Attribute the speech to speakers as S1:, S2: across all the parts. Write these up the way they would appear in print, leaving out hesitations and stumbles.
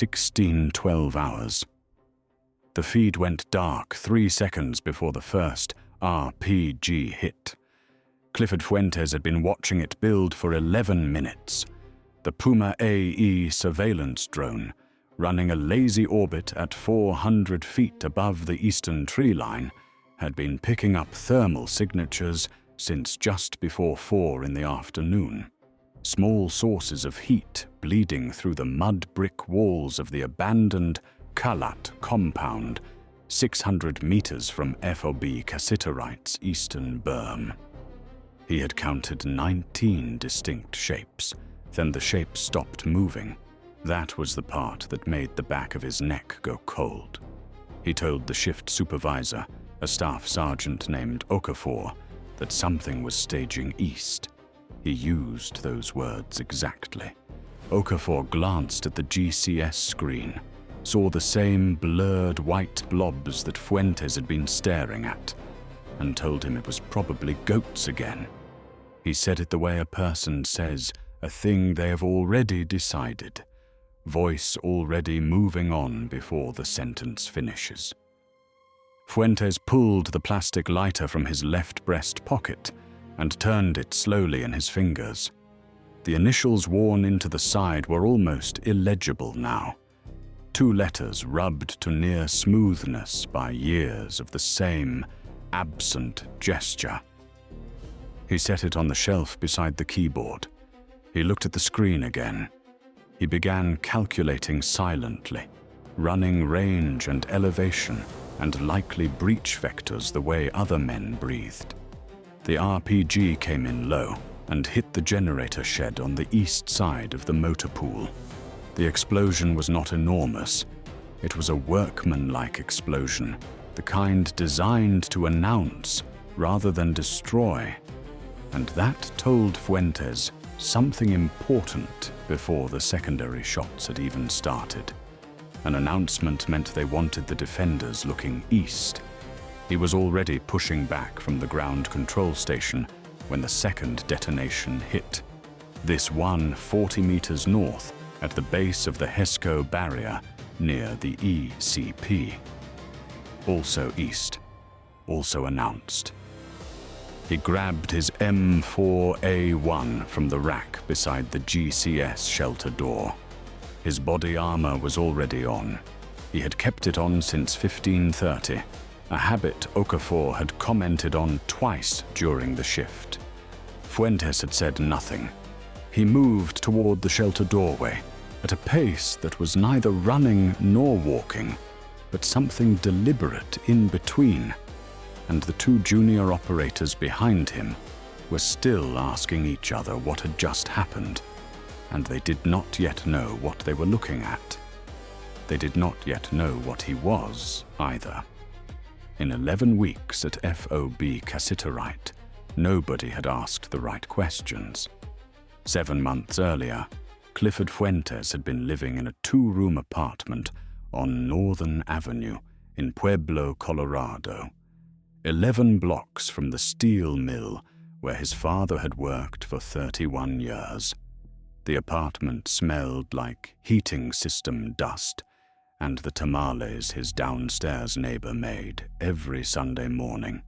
S1: 16 12-hours. The feed went dark 3 seconds before the first RPG hit. Clifford Fuentes had been watching it build for 11 minutes. The Puma AE surveillance drone, running a lazy orbit at 400 feet above the eastern tree line, had been picking up thermal signatures since just before 4 in the afternoon. Small sources of heat bleeding through the mud brick walls of the abandoned Kalat compound, 600 meters from FOB Cassiterite's eastern berm. He had counted 19 distinct shapes. Then the shape stopped moving. That was the part that made the back of his neck go cold. He told the shift supervisor, a staff sergeant named Okafor, that something was staging east. He used those words exactly. Okafor glanced at the GCS screen, saw the same blurred white blobs that Fuentes had been staring at, and told him it was probably goats again. He said it the way a person says a thing they have already decided, voice already moving on before the sentence finishes. Fuentes pulled the plastic lighter from his left breast pocket and turned it slowly in his fingers. The initials worn into the side were almost illegible now. 2 letters rubbed to near smoothness by years of the same absent gesture. He set it on the shelf beside the keyboard. He looked at the screen again. He began calculating silently, running range and elevation and likely breach vectors the way other men breathed. The RPG came in low and hit the generator shed on the east side of the motor pool. The explosion was not enormous. It was a workmanlike explosion, the kind designed to announce rather than destroy. And that told Fuentes something important before the secondary shots had even started. An announcement meant they wanted the defenders looking east. He was already pushing back from the ground control station when the second detonation hit. This one 40 meters north at the base of the HESCO barrier near the ECP. Also east, also announced. He grabbed his M4A1 from the rack beside the GCS shelter door. His body armor was already on. He had kept it on since 1530, a habit Okafor had commented on twice during the shift. Fuentes had said nothing. He moved toward the shelter doorway at a pace that was neither running nor walking, but something deliberate in between, and the 2 junior operators behind him were still asking each other what had just happened, and they did not yet know what they were looking at. They did not yet know what he was, either. In 11 weeks at FOB Cassiterite, nobody had asked the right questions. 7 months earlier, Clifford Fuentes had been living in a 2-room apartment on Northern Avenue in Pueblo, Colorado, 11 blocks from the steel mill where his father had worked for 31 years. The apartment smelled like heating system dust and the tamales his downstairs neighbor made every Sunday morning.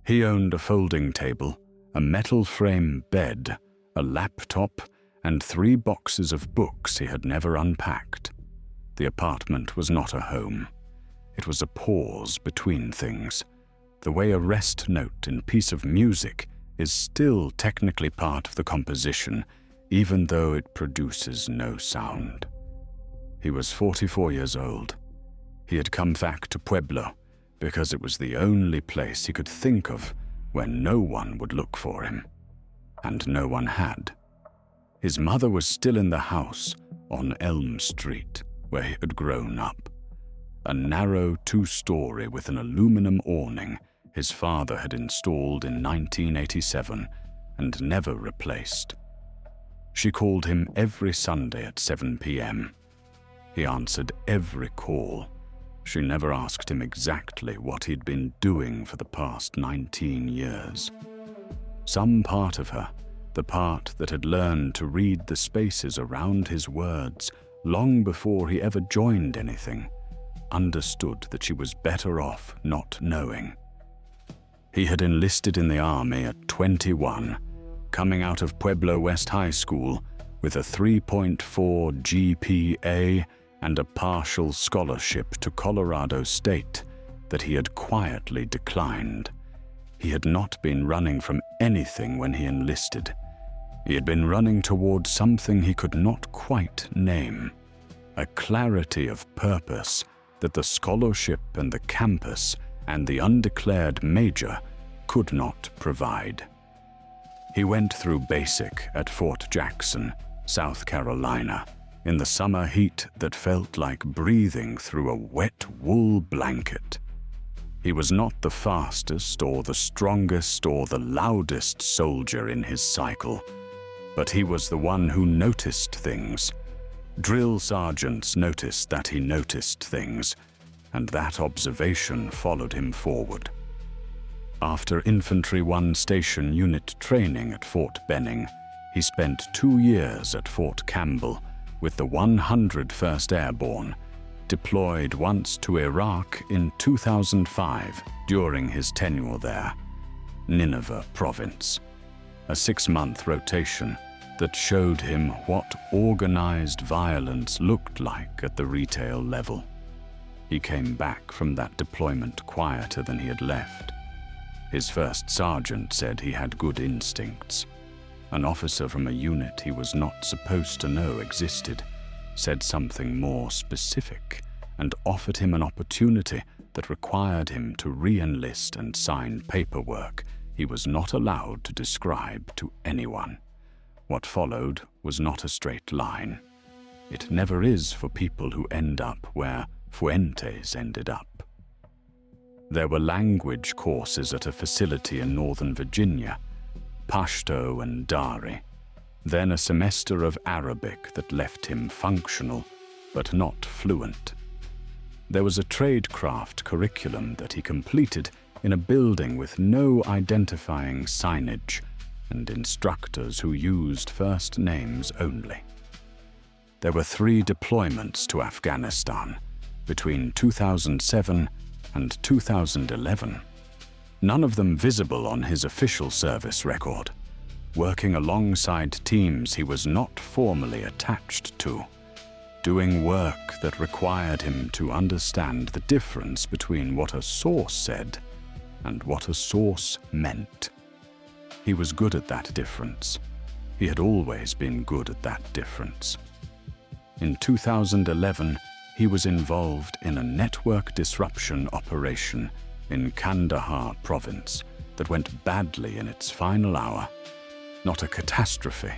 S1: He owned a folding table, a metal frame bed, a laptop, and 3 boxes of books he had never unpacked. The apartment was not a home. It was a pause between things, the way a rest note in piece of music is still technically part of the composition, even though it produces no sound. He was 44 years old. He had come back to Pueblo because it was the only place he could think of where no one would look for him. And no one had. His mother was still in the house on Elm Street, where he had grown up. A narrow 2-story with an aluminum awning his father had installed in 1987 and never replaced. She called him every Sunday at 7 p.m. He answered every call. She never asked him exactly what he'd been doing for the past 19 years. Some part of her, the part that had learned to read the spaces around his words, long before he ever joined anything, understood that she was better off not knowing. He had enlisted in the army at 21, coming out of Pueblo West High School with a 3.4 GPA and a partial scholarship to Colorado State that he had quietly declined. He had not been running from anything when he enlisted. He had been running towards something he could not quite name, a clarity of purpose that the scholarship and the campus and the undeclared major could not provide. He went through basic at Fort Jackson, South Carolina, in the summer heat that felt like breathing through a wet wool blanket. He was not the fastest or the strongest or the loudest soldier in his cycle, but he was the one who noticed things. Drill sergeants noticed that he noticed things, and that observation followed him forward. After Infantry 1 Station Unit training at Fort Benning, he spent 2 years at Fort Campbell with the 101st Airborne, deployed once to Iraq in 2005 during his tenure there, Nineveh Province, a 6-month rotation that showed him what organized violence looked like at the retail level. He came back from that deployment quieter than he had left. His first sergeant said he had good instincts. An officer from a unit he was not supposed to know existed said something more specific and offered him an opportunity that required him to re-enlist and sign paperwork he was not allowed to describe to anyone. What followed was not a straight line. It never is for people who end up where Fuentes ended up. There were language courses at a facility in Northern Virginia, Pashto and Dari, then a semester of Arabic that left him functional, but not fluent. There was a tradecraft curriculum that he completed in a building with no identifying signage and instructors who used first names only. There were 3 deployments to Afghanistan between 2007 and 2011, none of them visible on his official service record, working alongside teams he was not formally attached to, doing work that required him to understand the difference between what a source said and what a source meant. He was good at that difference. He had always been good at that difference. In 2011, he was involved in a network disruption operation in Kandahar province that went badly in its final hour. Not a catastrophe,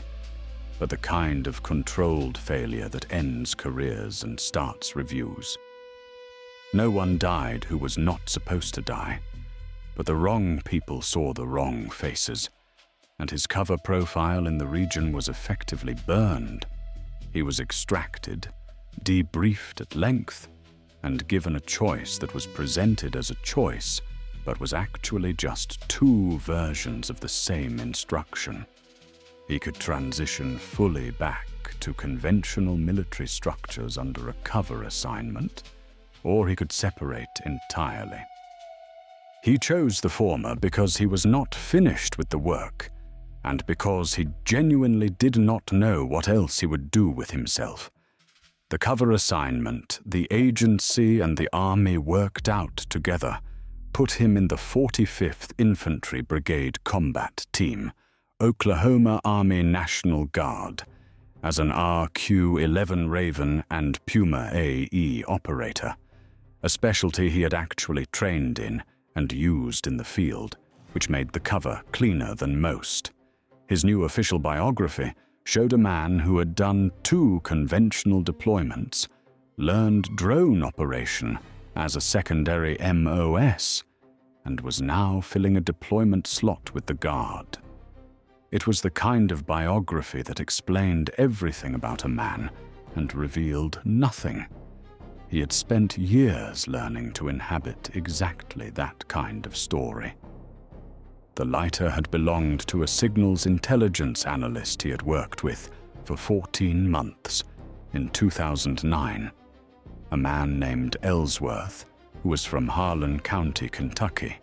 S1: but the kind of controlled failure that ends careers and starts reviews. No one died who was not supposed to die, but the wrong people saw the wrong faces, and his cover profile in the region was effectively burned. He was extracted, debriefed at length, and given a choice that was presented as a choice, but was actually just 2 versions of the same instruction. He could transition fully back to conventional military structures under a cover assignment, or he could separate entirely. He chose the former because he was not finished with the work, and because he genuinely did not know what else he would do with himself. The cover assignment, the agency, and the army worked out together put him in the 45th Infantry Brigade Combat Team, Oklahoma Army National Guard, as an RQ-11 Raven and Puma AE operator, a specialty he had actually trained in and used in the field, which made the cover cleaner than most. His new official biography showed a man who had done 2 conventional deployments, learned drone operation as a secondary MOS, and was now filling a deployment slot with the Guard. It was the kind of biography that explained everything about a man and revealed nothing. He had spent years learning to inhabit exactly that kind of story. The lighter had belonged to a signals intelligence analyst he had worked with for 14 months, in 2009. A man named Ellsworth, who was from Harlan County, Kentucky,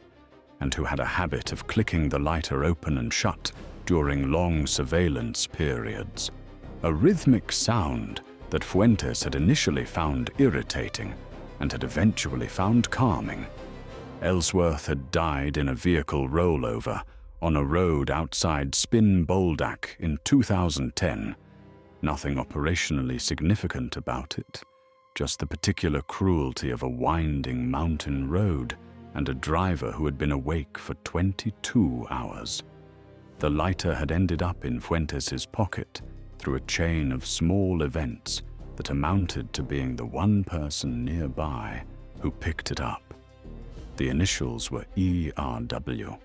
S1: and who had a habit of clicking the lighter open and shut during long surveillance periods. A rhythmic sound that Fuentes had initially found irritating and had eventually found calming. Ellsworth had died in a vehicle rollover on a road outside Spin Boldak in 2010. Nothing operationally significant about it, just the particular cruelty of a winding mountain road and a driver who had been awake for 22 hours. The lighter had ended up in Fuentes' pocket through a chain of small events that amounted to being the one person nearby who picked it up. The initials were ERW.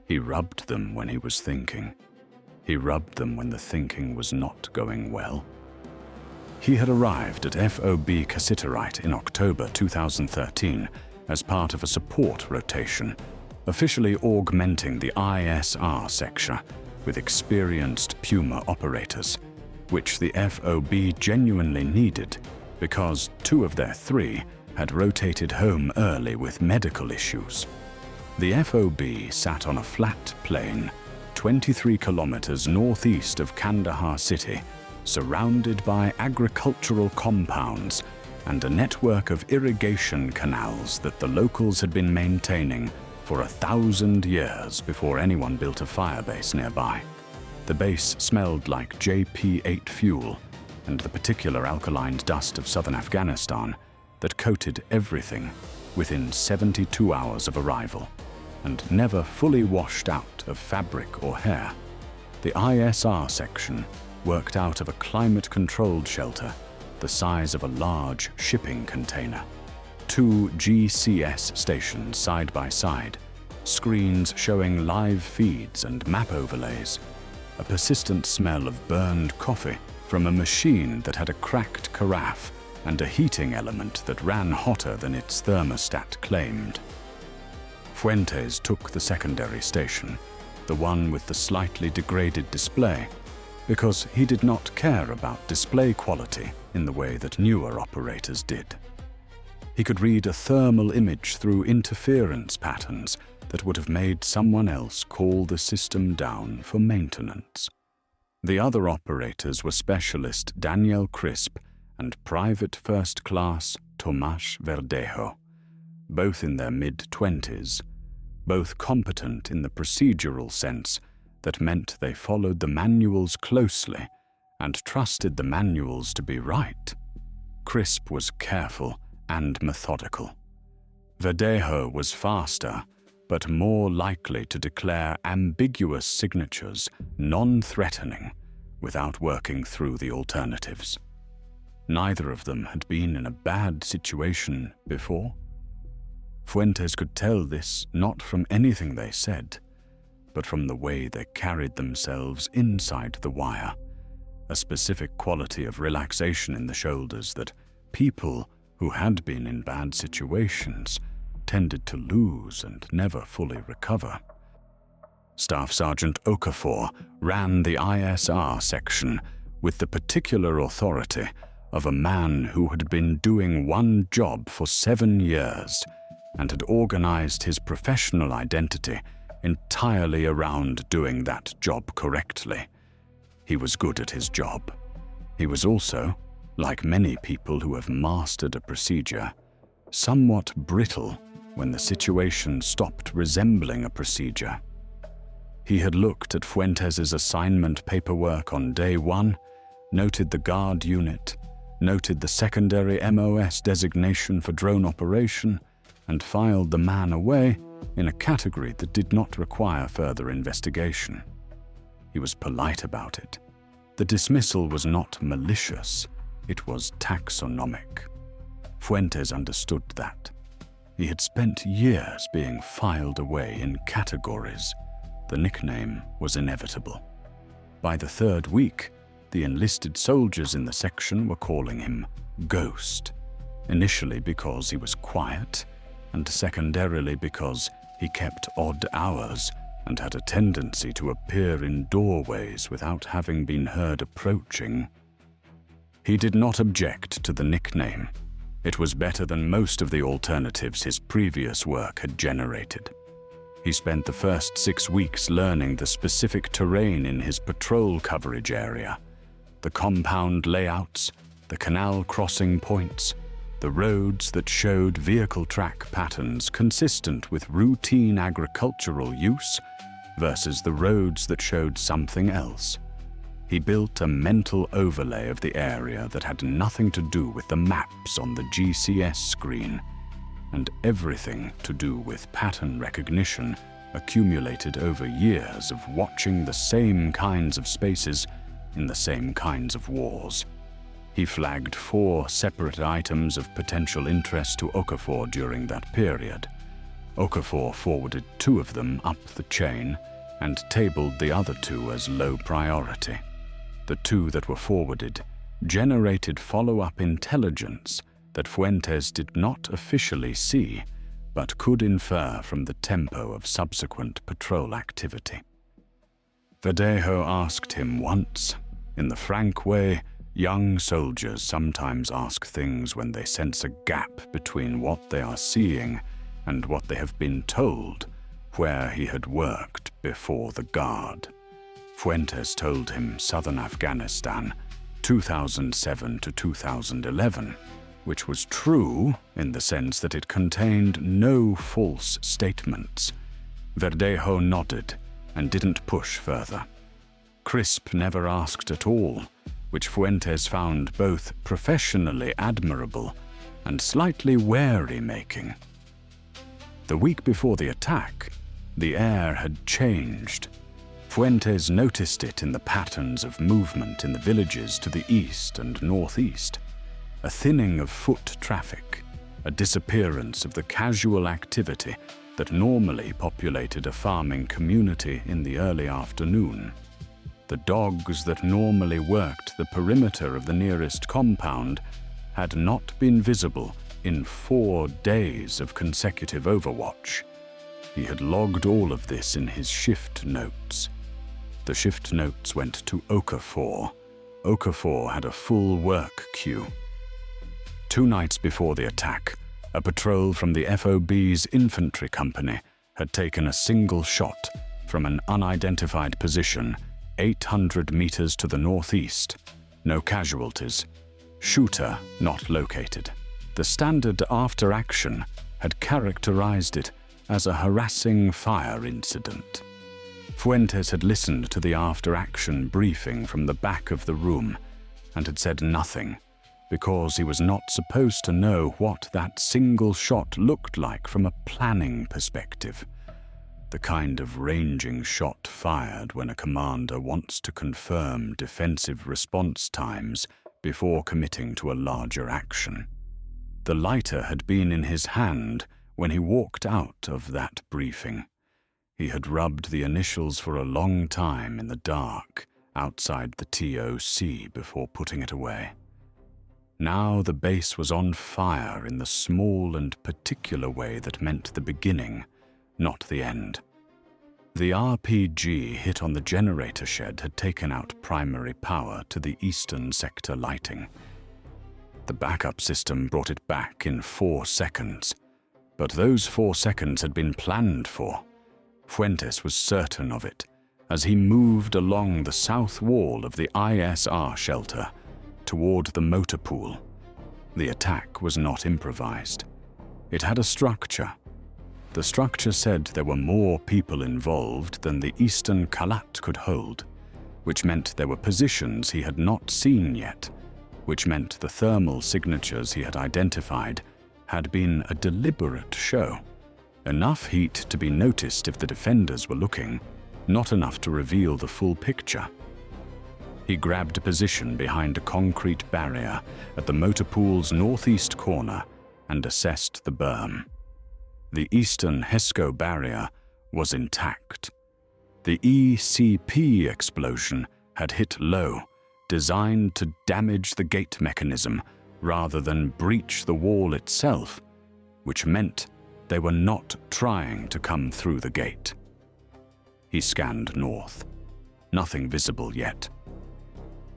S1: He rubbed them when he was thinking. He rubbed them when the thinking was not going well. He had arrived at FOB Cassiterite in October 2013 as part of a support rotation, officially augmenting the ISR section with experienced Puma operators, which the FOB genuinely needed because 2 of their 3 had rotated home early with medical issues. The FOB sat on a flat plain 23 kilometers northeast of Kandahar city, surrounded by agricultural compounds and a network of irrigation canals that the locals had been maintaining for 1,000 years before anyone built a firebase nearby. The base smelled like JP-8 fuel and the particular alkaline dust of southern Afghanistan that coated everything within 72 hours of arrival and never fully washed out of fabric or hair. The ISR section worked out of a climate-controlled shelter the size of a large shipping container. 2 GCS stations side by side, screens showing live feeds and map overlays, a persistent smell of burned coffee from a machine that had a cracked carafe and a heating element that ran hotter than its thermostat claimed. Fuentes took the secondary station, the one with the slightly degraded display, because he did not care about display quality in the way that newer operators did. He could read a thermal image through interference patterns that would have made someone else call the system down for maintenance. The other operators were Specialist Daniel Crisp and Private First Class Tomas Verdejo, both in their mid-20s, both competent in the procedural sense that meant they followed the manuals closely and trusted the manuals to be right. Crisp was careful and methodical. Verdejo was faster, but more likely to declare ambiguous signatures non-threatening without working through the alternatives. Neither of them had been in a bad situation before. Fuentes could tell this not from anything they said, but from the way they carried themselves inside the wire, a specific quality of relaxation in the shoulders that people who had been in bad situations tended to lose and never fully recover. Staff Sergeant Okafor ran the ISR section with the particular authority of a man who had been doing one job for 7 years and had organized his professional identity entirely around doing that job correctly. He was good at his job. He was also, like many people who have mastered a procedure, somewhat brittle when the situation stopped resembling a procedure. He had looked at Fuentes' assignment paperwork on day 1, noted the guard unit, noted the secondary MOS designation for drone operation, and filed the man away in a category that did not require further investigation. He was polite about it. The dismissal was not malicious, it was taxonomic. Fuentes understood that. He had spent years being filed away in categories. The nickname was inevitable. By the 3rd week, the enlisted soldiers in the section were calling him Ghost, initially because he was quiet, and secondarily because he kept odd hours and had a tendency to appear in doorways without having been heard approaching. He did not object to the nickname. It was better than most of the alternatives his previous work had generated. He spent the first 6 weeks learning the specific terrain in his patrol coverage area, the compound layouts, the canal crossing points, the roads that showed vehicle track patterns consistent with routine agricultural use versus the roads that showed something else. He built a mental overlay of the area that had nothing to do with the maps on the GCS screen, and everything to do with pattern recognition accumulated over years of watching the same kinds of spaces in the same kinds of wars. He flagged 4 separate items of potential interest to Okafor during that period. Okafor forwarded 2 of them up the chain and tabled the other 2 as low priority. The 2 that were forwarded generated follow-up intelligence that Fuentes did not officially see, but could infer from the tempo of subsequent patrol activity. Verdejo asked him once, in the frank way young soldiers sometimes ask things when they sense a gap between what they are seeing and what they have been told, where he had worked before the Guard. Fuentes told him southern Afghanistan, 2007 to 2011, which was true in the sense that it contained no false statements. Verdejo nodded and didn't push further. Crisp never asked at all, which Fuentes found both professionally admirable and slightly wary-making. The week before the attack, the air had changed. Fuentes noticed it in the patterns of movement in the villages to the east and northeast. A thinning of foot traffic, a disappearance of the casual activity that normally populated a farming community in the early afternoon. The dogs that normally worked the perimeter of the nearest compound had not been visible in 4 days of consecutive overwatch. He had logged all of this in his shift notes. The shift notes went to Okafor. Okafor had a full work queue. 2 nights before the attack, a patrol from the FOB's infantry company had taken a single shot from an unidentified position 800 meters to the northeast. No casualties. Shooter not located. The standard after-action had characterized it as a harassing fire incident. Fuentes had listened to the after-action briefing from the back of the room and had said nothing, because he was not supposed to know what that single shot looked like from a planning perspective. The kind of ranging shot fired when a commander wants to confirm defensive response times before committing to a larger action. The lighter had been in his hand when he walked out of that briefing. He had rubbed the initials for a long time in the dark outside the TOC before putting it away. Now the base was on fire in the small and particular way that meant the beginning, not the end. The RPG hit on the generator shed had taken out primary power to the eastern sector lighting. The backup system brought it back in 4 seconds, but those 4 seconds had been planned for. Fuentes was certain of it as he moved along the south wall of the ISR shelter toward the motor pool. The attack was not improvised. It had a structure. The structure said there were more people involved than the eastern Kalat could hold, which meant there were positions he had not seen yet, which meant the thermal signatures he had identified had been a deliberate show. Enough heat to be noticed if the defenders were looking, not enough to reveal the full picture. He grabbed a position behind a concrete barrier at the motor pool's northeast corner and assessed the berm. The eastern HESCO barrier was intact. The ECP explosion had hit low, designed to damage the gate mechanism rather than breach the wall itself, which meant they were not trying to come through the gate. He scanned north. Nothing visible yet.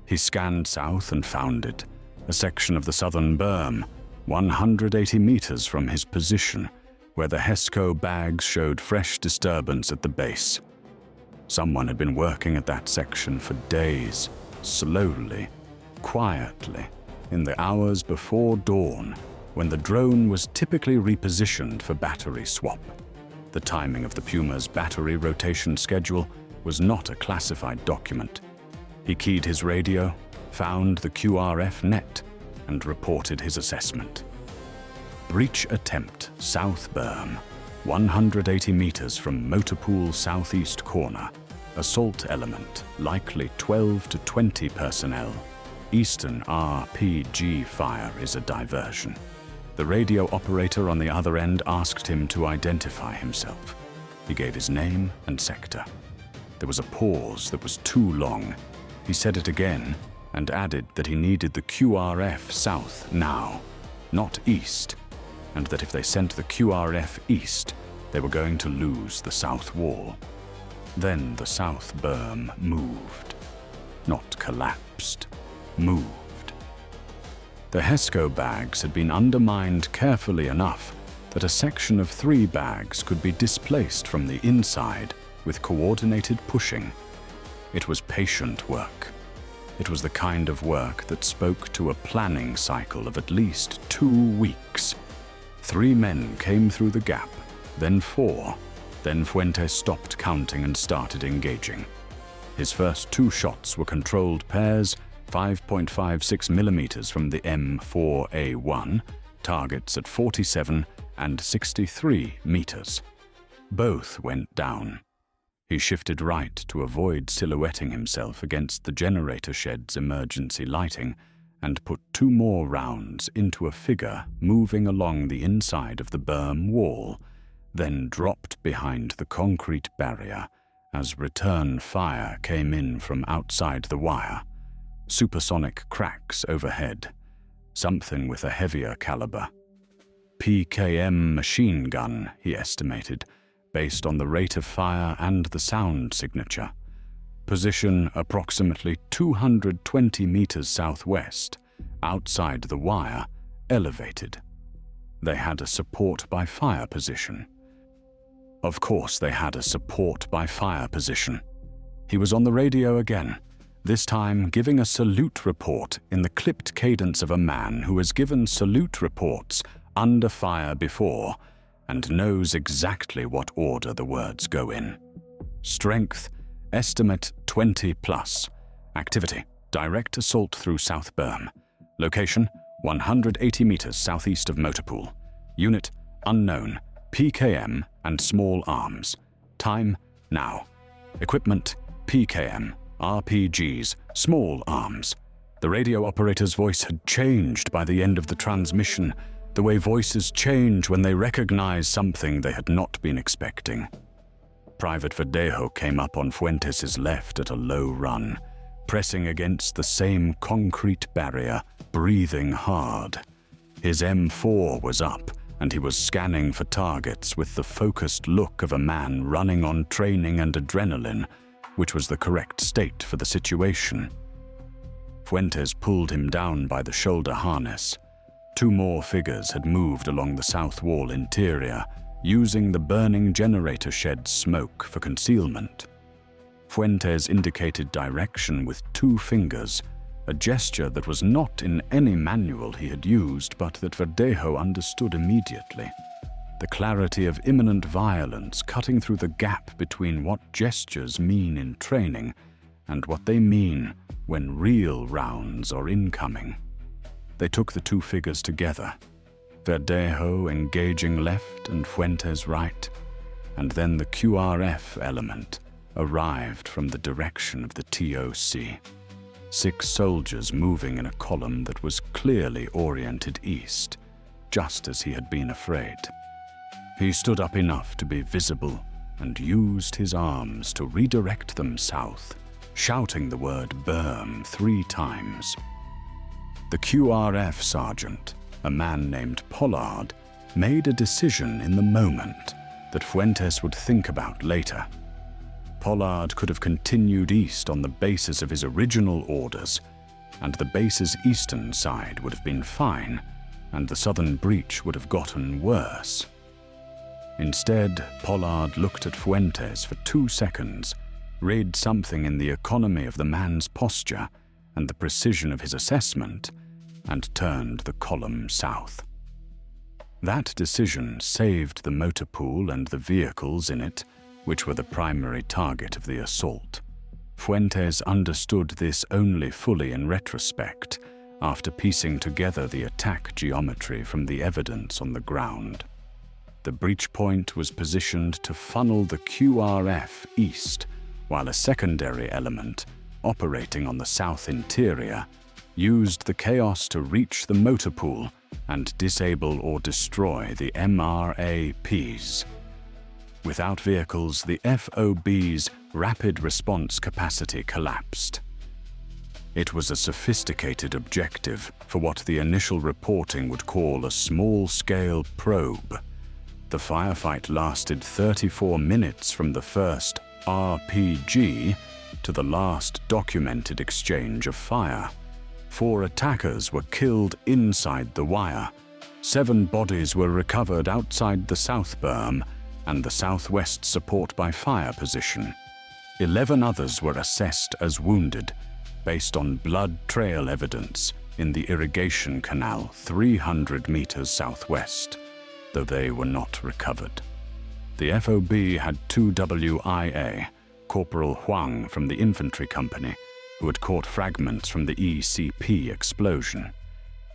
S1: He scanned south and found it, a section of the southern berm, 180 meters from his position, where the HESCO bags showed fresh disturbance at the base. Someone had been working at that section for days, slowly, quietly, in the hours before dawn, when the drone was typically repositioned for battery swap. The timing of the Puma's battery rotation schedule was not a classified document. He keyed his radio, found the QRF net, and reported his assessment. Breach attempt, South Berm, 180 meters from motorpool southeast corner. Assault element, likely 12 to 20 personnel. Eastern RPG fire is a diversion. The radio operator on the other end asked him to identify himself. He gave his name and sector. There was a pause that was too long. He said it again and added that he needed the QRF south now, not east, and that if they sent the QRF east, they were going to lose the south wall. Then the south berm moved. Not collapsed, moved. The HESCO bags had been undermined carefully enough that a section of 3 bags could be displaced from the inside with coordinated pushing. It was patient work. It was the kind of work that spoke to a planning cycle of at least 2 weeks. 3 men came through the gap, then 4. Then Fuentes stopped counting and started engaging. His first 2 shots were controlled pairs, 5.56 millimeters from the M4A1, targets at 47 and 63 meters. Both went down. He shifted right to avoid silhouetting himself against the generator shed's emergency lighting and put 2 more rounds into a figure moving along the inside of the berm wall, then dropped behind the concrete barrier as return fire came in from outside the wire. Supersonic cracks overhead. Something with a heavier caliber. PKM machine gun, he estimated, based on the rate of fire and the sound signature. Position approximately 220 meters southwest, outside the wire, elevated. They had a support by fire position. Of course they had a support by fire position. He was on the radio again, this time giving a salute report in the clipped cadence of a man who has given salute reports under fire before and knows exactly what order the words go in. Strength, estimate 20 plus. Activity, direct assault through South Berm. Location, 180 meters southeast of Motorpool. Unit, unknown, PKM and small arms. Time, now. Equipment, PKM, RPGs, small arms. The radio operator's voice had changed by the end of the transmission, the way voices change when they recognize something they had not been expecting. Private Verdejo came up on Fuentes' left at a low run, pressing against the same concrete barrier, breathing hard. His M4 was up, and he was scanning for targets with the focused look of a man running on training and adrenaline, which was the correct state for the situation. Fuentes pulled him down by the shoulder harness. 2 more figures had moved along the south wall interior, using the burning generator shed's smoke for concealment. Fuentes indicated direction with 2 fingers, a gesture that was not in any manual he had used, but that Verdejo understood immediately. The clarity of imminent violence cutting through the gap between what gestures mean in training and what they mean when real rounds are incoming. They took the 2 figures together, Verdejo engaging left and Fuentes right, and then the QRF element arrived from the direction of the TOC. 6 soldiers moving in a column that was clearly oriented east, just as he had been afraid. He stood up enough to be visible and used his arms to redirect them south, shouting the word berm 3 times. The QRF sergeant, a man named Pollard, made a decision in the moment that Fuentes would think about later. Pollard could have continued east on the basis of his original orders, and the base's eastern side would have been fine, and the southern breach would have gotten worse. Instead, Pollard looked at Fuentes for 2 seconds, read something in the economy of the man's posture and the precision of his assessment, and turned the column south. That decision saved the motor pool and the vehicles in it, which were the primary target of the assault. Fuentes understood this only fully in retrospect, after piecing together the attack geometry from the evidence on the ground. The breach point was positioned to funnel the QRF east, while a secondary element, operating on the south interior, used the chaos to reach the motor pool and disable or destroy the MRAPs. Without vehicles, the FOB's rapid response capacity collapsed. It was a sophisticated objective for what the initial reporting would call a small-scale probe. The firefight lasted 34 minutes from the first RPG to the last documented exchange of fire. 4 attackers were killed inside the wire. 7 bodies were recovered outside the south berm and the southwest support by fire position. 11 others were assessed as wounded, based on blood trail evidence in the irrigation canal 300 meters southwest, though they were not recovered. The FOB had 2 WIA, Corporal Huang from the infantry company, who had caught fragments from the ECP explosion,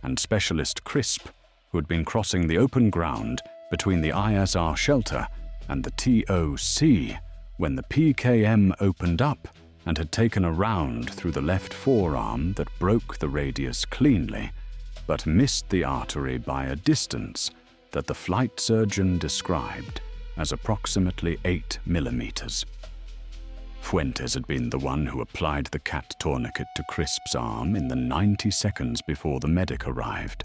S1: and Specialist Crisp, who had been crossing the open ground between the ISR shelter and the TOC when the PKM opened up and had taken a round through the left forearm that broke the radius cleanly, but missed the artery by a distance that the flight surgeon described as approximately 8 millimeters. Fuentes had been the one who applied the cat tourniquet to Crisp's arm in the 90 seconds before the medic arrived,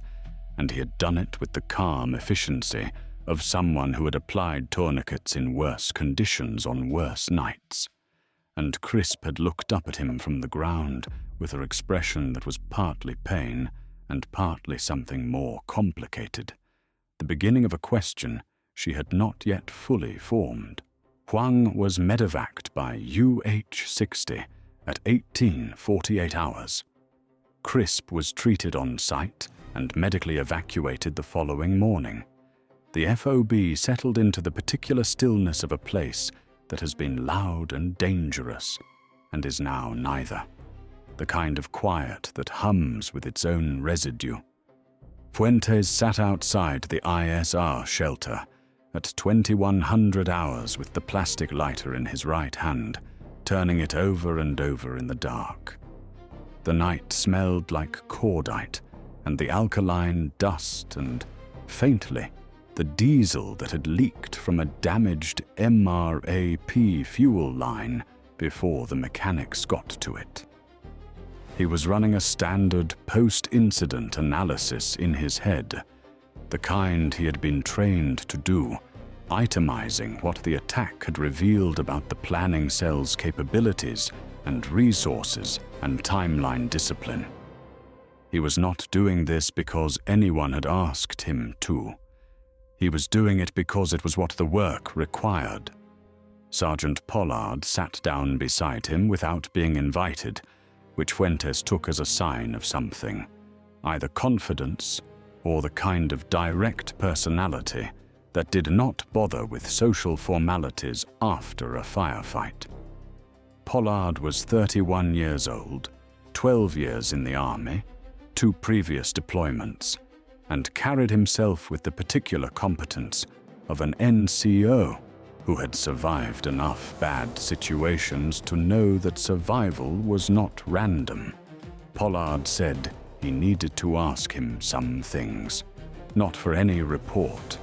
S1: and he had done it with the calm efficiency of someone who had applied tourniquets in worse conditions on worse nights. And Crisp had looked up at him from the ground with an expression that was partly pain and partly something more complicated, the beginning of a question she had not yet fully formed. Huang was medevaced by UH-60 at 18:48 hours. Crisp was treated on site and medically evacuated the following morning. The FOB settled into the particular stillness of a place that has been loud and dangerous and is now neither, the kind of quiet that hums with its own residue. Fuentes sat outside the ISR shelter at 2100 hours with the plastic lighter in his right hand, turning it over and over in the dark. The night smelled like cordite and the alkaline dust and, faintly, the diesel that had leaked from a damaged MRAP fuel line before the mechanics got to it. He was running a standard post-incident analysis in his head, the kind he had been trained to do, itemizing what the attack had revealed about the planning cell's capabilities and resources and timeline discipline. He was not doing this because anyone had asked him to. He was doing it because it was what the work required. Sergeant Pollard sat down beside him without being invited, which Fuentes took as a sign of something, either confidence or the kind of direct personality that did not bother with social formalities after a firefight. Pollard was 31 years old, 12 years in the Army, 2 previous deployments, and carried himself with the particular competence of an NCO who had survived enough bad situations to know that survival was not random. Pollard said he needed to ask him some things, not for any report,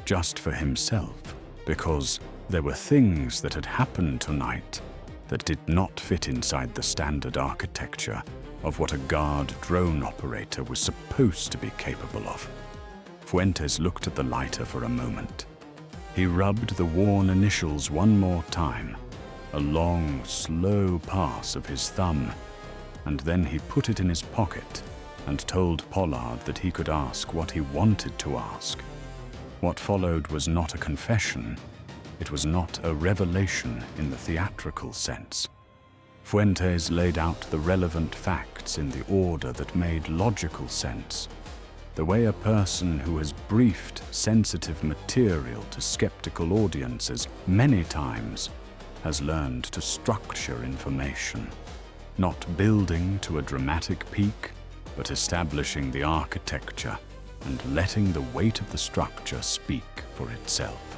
S1: just for himself, because there were things that had happened tonight that did not fit inside the standard architecture of what a guard drone operator was supposed to be capable of. Fuentes looked at the lighter for a moment. He rubbed the worn initials one more time, a long, slow pass of his thumb, and then he put it in his pocket and told Pollard that he could ask what he wanted to ask. What followed was not a confession. It was not a revelation in the theatrical sense. Fuentes laid out the relevant facts in the order that made logical sense, the way a person who has briefed sensitive material to skeptical audiences many times has learned to structure information, not building to a dramatic peak, but establishing the architecture and letting the weight of the structure speak for itself.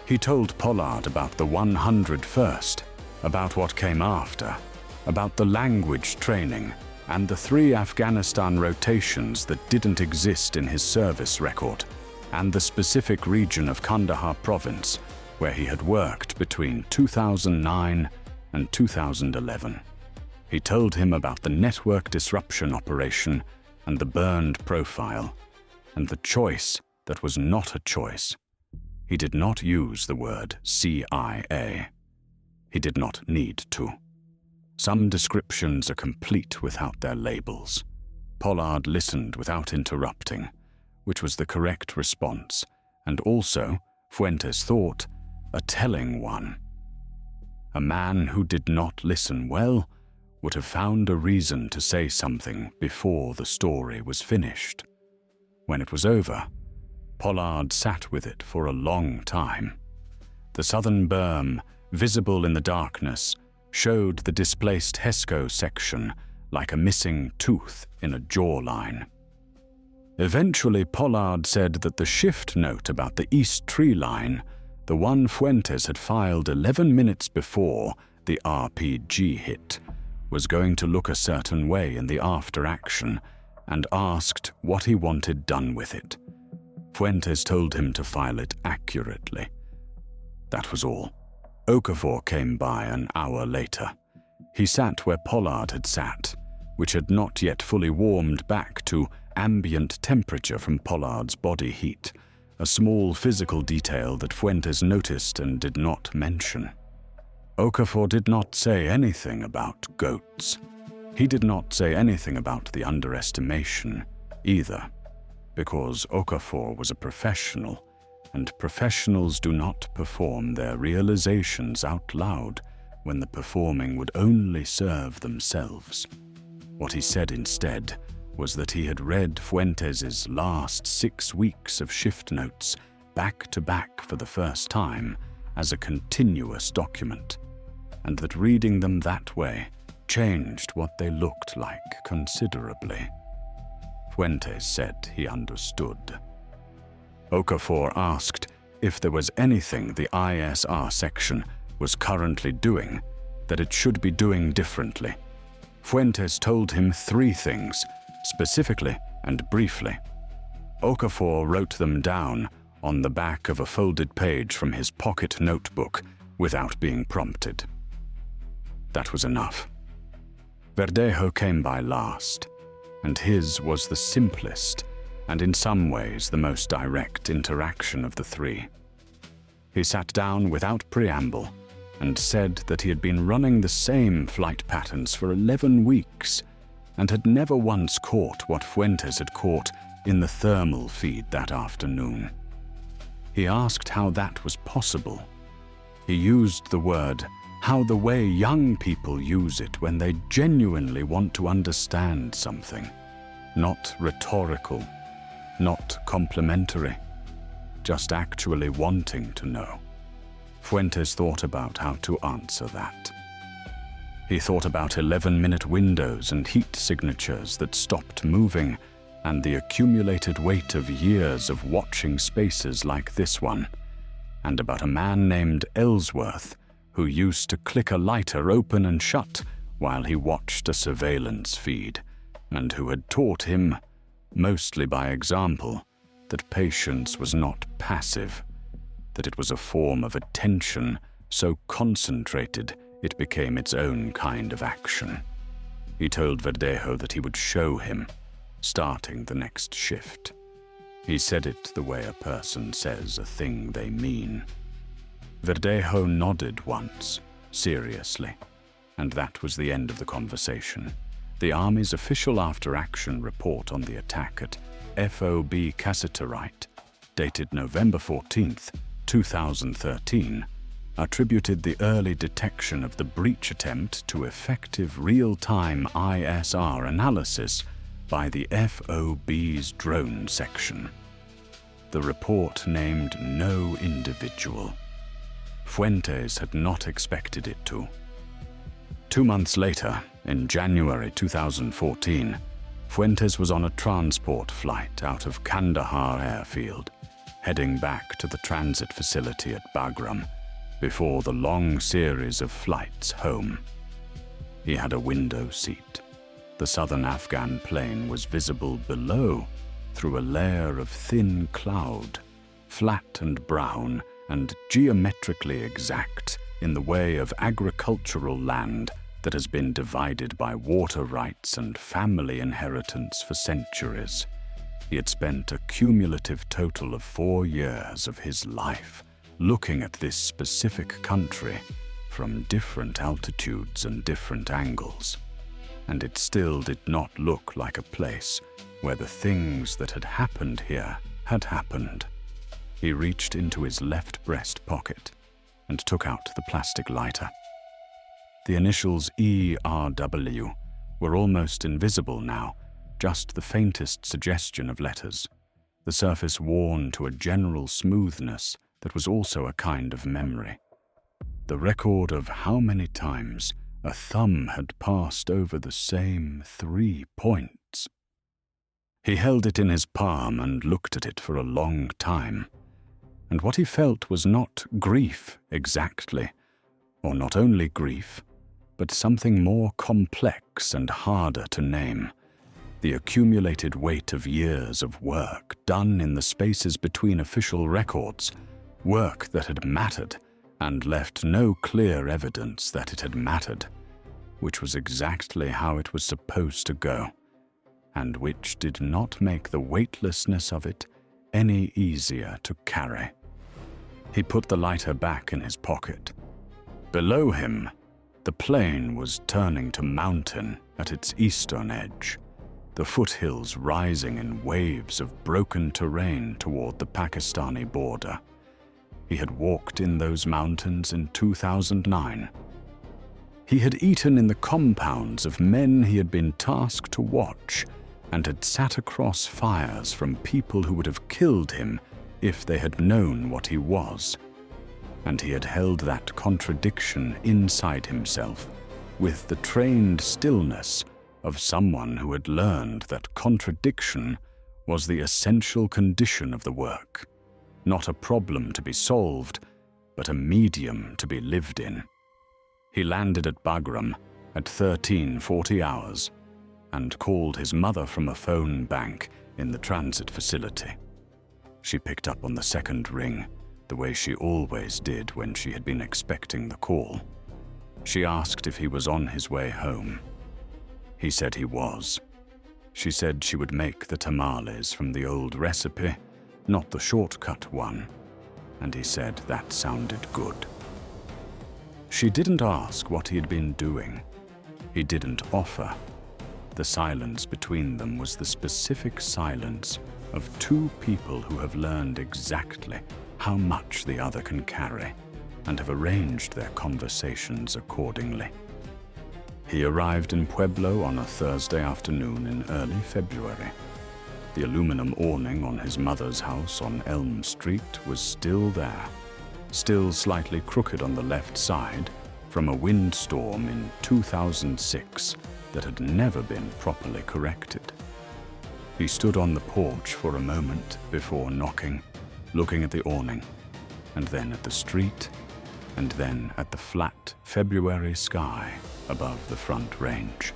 S1: He told Pollard about the 101st, about what came after, about the language training, and the 3 Afghanistan rotations that didn't exist in his service record, and the specific region of Kandahar province where he had worked between 2009 and 2011. He told him about the network disruption operation and the burned profile, and the choice that was not a choice. He did not use the word CIA. He did not need to. Some descriptions are complete without their labels. Pollard listened without interrupting, which was the correct response, and also, Fuentes thought, a telling one. A man who did not listen well would have found a reason to say something before the story was finished. When it was over, Pollard sat with it for a long time. The southern berm, visible in the darkness, showed the displaced HESCO section like a missing tooth in a jawline. Eventually, Pollard said that the shift note about the east tree line, the one Fuentes had filed 11 minutes before the RPG hit, was going to look a certain way in the after action, and asked what he wanted done with it. Fuentes told him to file it accurately. That was all. Okafor came by an hour later. He sat where Pollard had sat, which had not yet fully warmed back to ambient temperature from Pollard's body heat, a small physical detail that Fuentes noticed and did not mention. Okafor did not say anything about goats. He did not say anything about the underestimation either, because Okafor was a professional, and professionals do not perform their realizations out loud when the performing would only serve themselves. What he said instead was that he had read Fuentes' last 6 weeks of shift notes back to back for the first time as a continuous document, and that reading them that way changed what they looked like considerably. Fuentes said he understood. Okafor asked if there was anything the ISR section was currently doing that it should be doing differently. Fuentes told him 3 things, specifically and briefly. Okafor wrote them down on the back of a folded page from his pocket notebook without being prompted. That was enough. Verdejo came by last, and his was the simplest and in some ways the most direct interaction of the 3. He sat down without preamble and said that he had been running the same flight patterns for 11 weeks and had never once caught what Fuentes had caught in the thermal feed that afternoon. He asked how that was possible. He used the word, how the way young people use it when they genuinely want to understand something. Not rhetorical, not complimentary, just actually wanting to know. Fuentes thought about how to answer that. He thought about 11-minute windows and heat signatures that stopped moving, and the accumulated weight of years of watching spaces like this one, and about a man named Ellsworth who used to click a lighter open and shut while he watched a surveillance feed, and who had taught him, mostly by example, that patience was not passive, that it was a form of attention so concentrated it became its own kind of action. He told Verdejo that he would show him, starting the next shift. He said it the way a person says a thing they mean. Verdejo nodded once, seriously. And that was the end of the conversation. The Army's official after-action report on the attack at FOB Cassiterite, dated November 14, 2013, attributed the early detection of the breach attempt to effective real-time ISR analysis by the FOB's drone section. The report named no individual. Fuentes had not expected it to. 2 months later, in January 2014, Fuentes was on a transport flight out of Kandahar airfield, heading back to the transit facility at Bagram before the long series of flights home. He had a window seat. The southern Afghan plain was visible below through a layer of thin cloud, flat and brown and geometrically exact in the way of agricultural land that has been divided by water rights and family inheritance for centuries. He had spent a cumulative total of 4 years of his life looking at this specific country from different altitudes and different angles, and it still did not look like a place where the things that had happened here had happened. He reached into his left breast pocket and took out the plastic lighter. The initials ERW were almost invisible now, just the faintest suggestion of letters, the surface worn to a general smoothness that was also a kind of memory. The record of how many times a thumb had passed over the same 3 points. He held it in his palm and looked at it for a long time, and what he felt was not grief exactly, or not only grief, but something more complex and harder to name. The accumulated weight of years of work done in the spaces between official records, work that had mattered and left no clear evidence that it had mattered, which was exactly how it was supposed to go, and which did not make the weightlessness of it any easier to carry. He put the lighter back in his pocket. Below him, the plain was turning to mountain at its eastern edge, the foothills rising in waves of broken terrain toward the Pakistani border. He had walked in those mountains in 2009. He had eaten in the compounds of men he had been tasked to watch, and had sat across fires from people who would have killed him if they had known what he was. And he had held that contradiction inside himself with the trained stillness of someone who had learned that contradiction was the essential condition of the work, not a problem to be solved, but a medium to be lived in. He landed at Bagram at 13:40 hours and called his mother from a phone bank in the transit facility. She picked up on the second ring, the way she always did when she had been expecting the call. She asked if he was on his way home. He said he was. She said she would make the tamales from the old recipe, not the shortcut one, and he said that sounded good. She didn't ask what he had been doing. He didn't offer. The silence between them was the specific silence of two people who have learned exactly how much the other can carry and have arranged their conversations accordingly. He arrived in Pueblo on a Thursday afternoon in early February. The aluminum awning on his mother's house on Elm Street was still there, still slightly crooked on the left side from a windstorm in 2006 that had never been properly corrected. He stood on the porch for a moment before knocking, looking at the awning, and then at the street, and then at the flat February sky above the front range,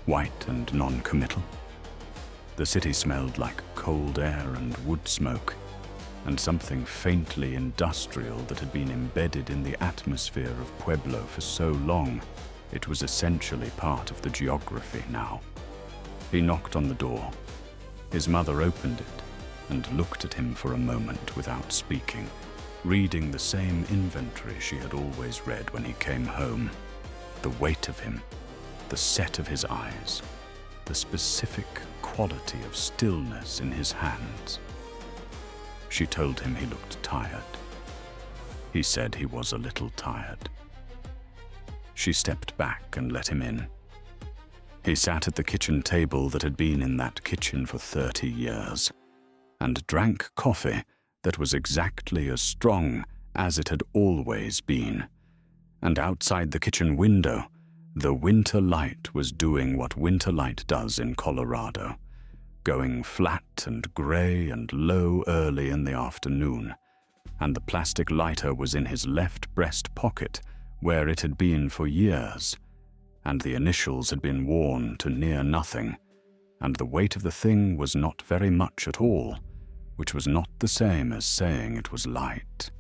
S1: white and non-committal. The city smelled like cold air and wood smoke, and something faintly industrial that had been embedded in the atmosphere of Pueblo for so long, it was essentially part of the geography now. He knocked on the door. His mother opened it and looked at him for a moment without speaking, reading the same inventory she had always read when he came home. The weight of him, the set of his eyes, the specific quality of stillness in his hands. She told him he looked tired. He said he was a little tired. She stepped back and let him in. He sat at the kitchen table that had been in that kitchen for 30 years and drank coffee that was exactly as strong as it had always been. And outside the kitchen window, the winter light was doing what winter light does in Colorado, going flat and gray and low early in the afternoon, and the plastic lighter was in his left breast pocket where it had been for years, and the initials had been worn to near nothing, and the weight of the thing was not very much at all, which was not the same as saying it was light.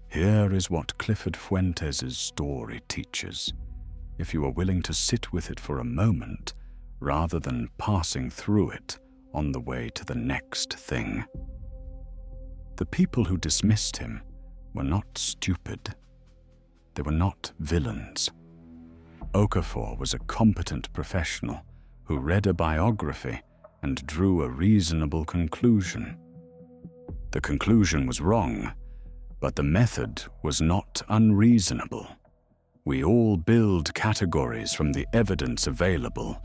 S1: Here is what Clifford Fuentes' story teaches, if you are willing to sit with it for a moment, rather than passing through it on the way to the next thing. The people who dismissed him were not stupid. They were not villains. Okafor was a competent professional who read a biography and drew a reasonable conclusion. The conclusion was wrong, but the method was not unreasonable. We all build categories from the evidence available,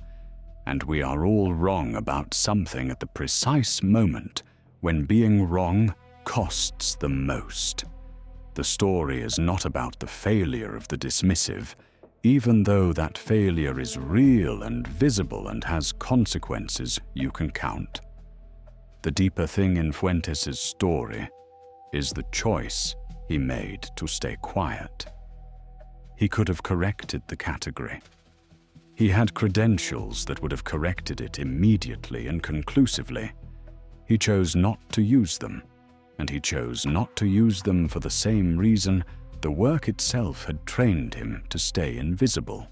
S1: and we are all wrong about something at the precise moment when being wrong costs the most. The story is not about the failure of the dismissive, even though that failure is real and visible and has consequences you can count. The deeper thing in Fuentes' story is the choice he made to stay quiet. He could have corrected the category. He had credentials that would have corrected it immediately and conclusively. He chose not to use them, and he chose not to use them for the same reason the work itself had trained him to stay invisible.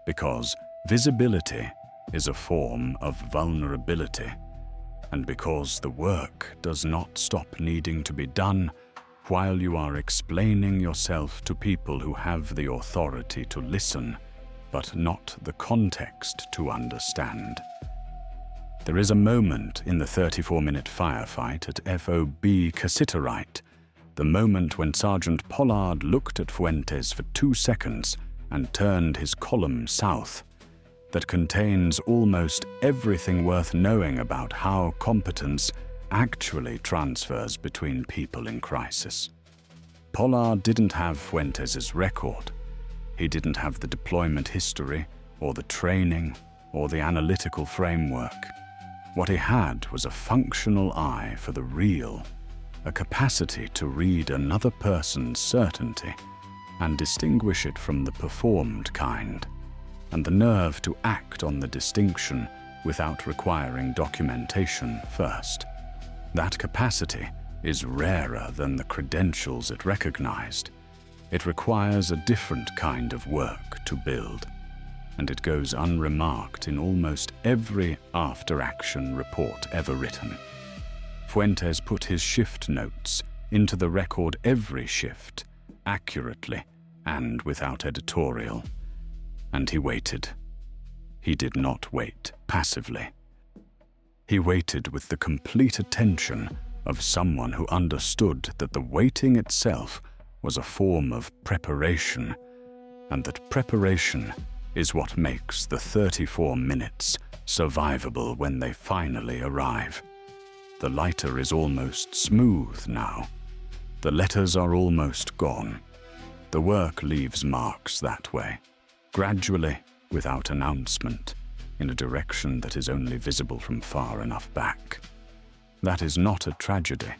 S1: Because visibility is a form of vulnerability, and because the work does not stop needing to be done while you are explaining yourself to people who have the authority to listen, but not the context to understand. There is a moment in the 34-minute firefight at FOB Cassiterite, the moment when Sergeant Pollard looked at Fuentes for 2 seconds and turned his column south, that contains almost everything worth knowing about how competence actually transfers between people in crisis. Pollard didn't have Fuentes' record. He didn't have the deployment history, or the training, or the analytical framework. What he had was a functional eye for the real, a capacity to read another person's certainty and distinguish it from the performed kind, and the nerve to act on the distinction without requiring documentation first. That capacity is rarer than the credentials it recognized. It requires a different kind of work to build, and it goes unremarked in almost every after-action report ever written. Fuentes put his shift notes into the record every shift, accurately and without editorial. And he waited. He did not wait passively. He waited with the complete attention of someone who understood that the waiting itself was a form of preparation, and that preparation is what makes the 34 minutes survivable when they finally arrive. The lighter is almost smooth now. The letters are almost gone. The work leaves marks that way, gradually, without announcement, in a direction that is only visible from far enough back. That is not a tragedy.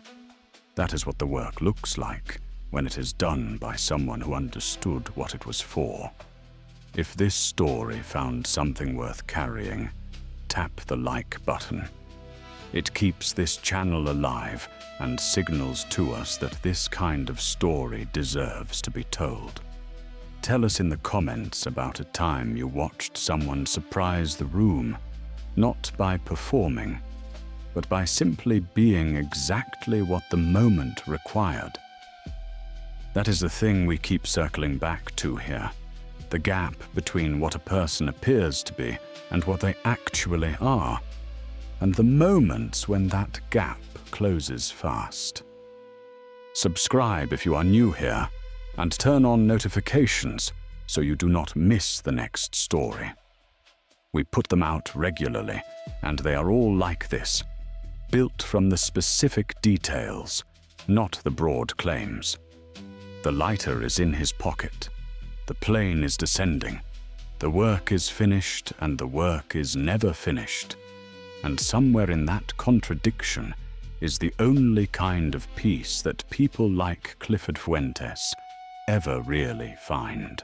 S1: That is what the work looks like when it is done by someone who understood what it was for. If this story found something worth carrying, tap the like button. It keeps this channel alive and signals to us that this kind of story deserves to be told. Tell us in the comments about a time you watched someone surprise the room, not by performing, but by simply being exactly what the moment required. That is the thing we keep circling back to here. the gap between what a person appears to be and what they actually are, and the moments when that gap closes fast. Subscribe if you are new here, and turn on notifications so you do not miss the next story. We put them out regularly, and they are all like this, built from the specific details, not the broad claims. The lighter is in his pocket. The plane is descending. The work is finished, and the work is never finished. And somewhere in that contradiction is the only kind of peace that people like Clifford Fuentes ever really find.